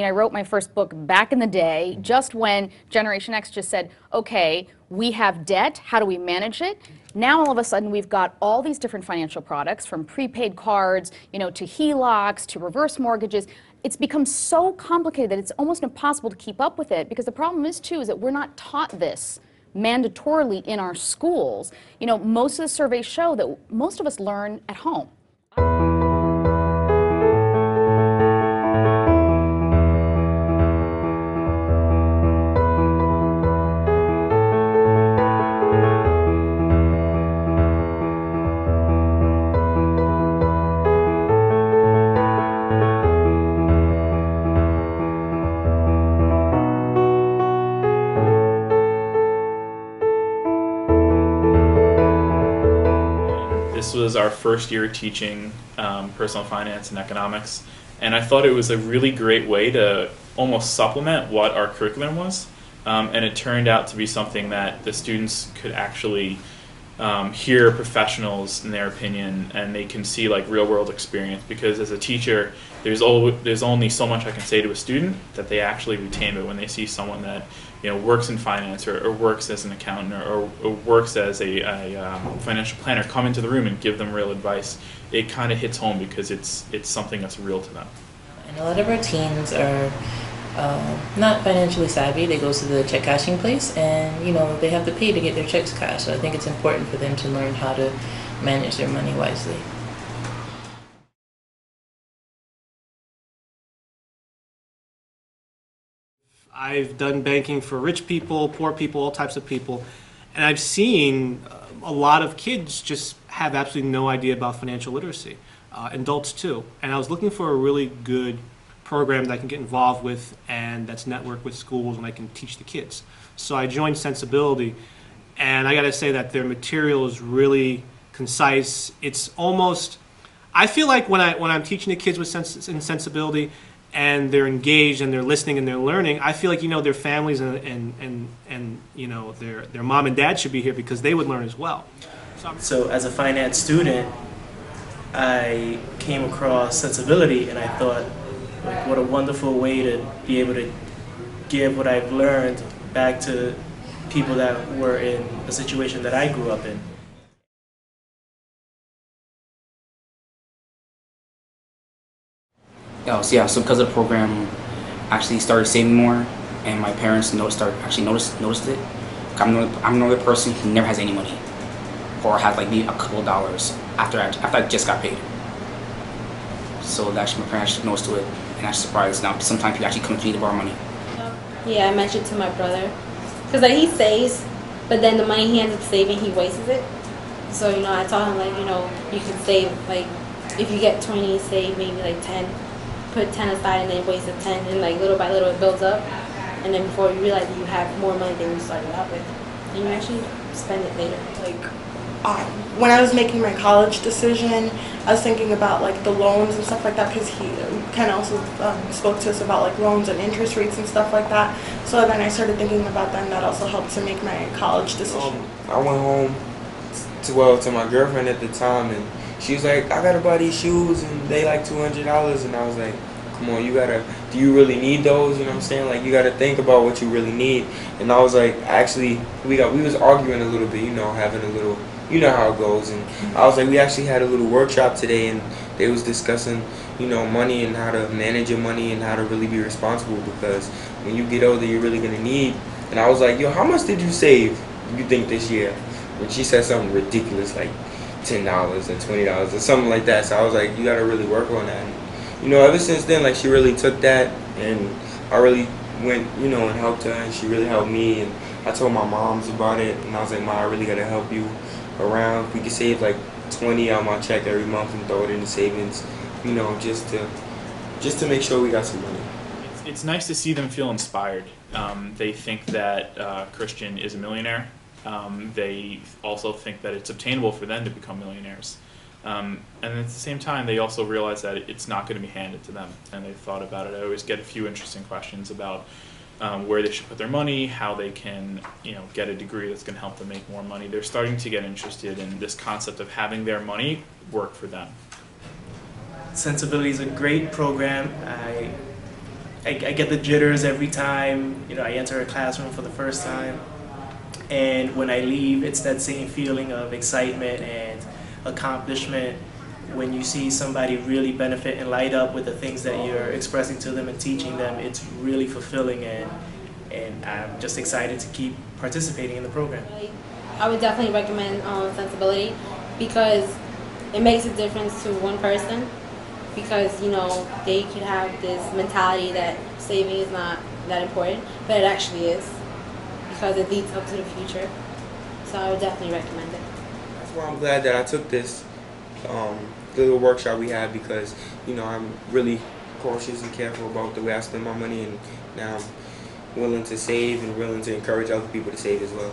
I wrote my first book back in the day, just when Generation X just said, okay, we have debt, how do we manage it? Now all of a sudden we've got all these different financial products, from prepaid cards, to HELOCs, to reverse mortgages. It's become so complicated that it's almost impossible to keep up with it, because the problem is too is that we're not taught this mandatorily in our schools. Most of the surveys show that most of us learn at home. This was our first year teaching personal finance and economics, and I thought it was a really great way to almost supplement what our curriculum was, and it turned out to be something that the students could actually hear professionals in their opinion, and they can see like real-world experience, because as a teacher there's only so much I can say to a student that they actually retain, but when they see someone that works in finance or works as an accountant or works as a financial planner come into the room and give them real advice, it kind of hits home because it's something that's real to them. And a lot of our teens are not financially savvy. They go to the check cashing place and they have to pay to get their checks cashed. So I think it's important for them to learn how to manage their money wisely. I've done banking for rich people, poor people, all types of people, and I've seen a lot of kids just have absolutely no idea about financial literacy, adults too. And I was looking for a really good program that I can get involved with and that's networked with schools and I can teach the kids. So I joined Sensibility, and I got to say that their material is really concise. It's almost, I feel like when I'm teaching the kids with Sensibility, and they're engaged and they're listening and they're learning, I feel like their families and their mom and dad should be here because they would learn as well. So as a finance student, I came across Sensibility and I thought, like, what a wonderful way to be able to give what I've learned back to people that were in a situation that I grew up in. So because of the program, I actually started saving more, and my parents noticed it. I'm another person who never has any money, or has like maybe a couple of dollars after I just got paid. So that actually my parents noticed to it, and I'm surprised now. Sometimes people actually come to me to borrow money. Yeah, I mentioned to my brother, because he saves, but then the money he ends up saving, he wastes it. So I told him you can save, like if you get 20, save maybe like 10. Put 10 aside and then waste the 10, and little by little it builds up, and then before you realize you have more money than you started out with, and you actually spend it later. When I was making my college decision, I was thinking about the loans and stuff like that, because he kind of also spoke to us about loans and interest rates and stuff like that. So then I started thinking about that, and that also helped to make my college decision. I went home to my girlfriend at the time, and she was like, I gotta buy these shoes and they like $200, and I was like, come on, do you really need those? You know what I'm saying? You gotta think about what you really need. And I was like, actually, we was arguing a little bit, having a little, how it goes. And I was like, we actually had a little workshop today, and they was discussing, money and how to manage your money and how to really be responsible, because when you get older, you're really gonna need. And I was like, yo, how much did you save, you think, this year? And she said something ridiculous, like $10 or $20 or something like that. So I was like, you gotta really work on that. And, ever since then, she really took that, and I really went, and helped her, and she really helped me. And I told my moms about it, and I was like, Ma, I really gotta help you around. We could save 20 out of my check every month and throw it into savings, just to make sure we got some money. It's nice to see them feel inspired. They think that Christian is a millionaire. They also think that it's obtainable for them to become millionaires. And at the same time, they also realize that it's not going to be handed to them, and they've thought about it. I always get a few interesting questions about where they should put their money, how they can get a degree that's going to help them make more money. They're starting to get interested in this concept of having their money work for them. Sensibility is a great program. I get the jitters every time, you know, I enter a classroom for the first time. And when I leave, it's that same feeling of excitement and accomplishment when you see somebody really benefit and light up with the things that you're expressing to them and teaching them. It's really fulfilling, and I'm just excited to keep participating in the program. I would definitely recommend Sensibility because it makes a difference to one person, because you know they could have this mentality that saving is not that important, but it actually is, because it leads up to the future. So I would definitely recommend it. That's why I'm glad that I took this little workshop we had, because you know I'm really cautious and careful about the way I spend my money, and now I'm willing to save and willing to encourage other people to save as well.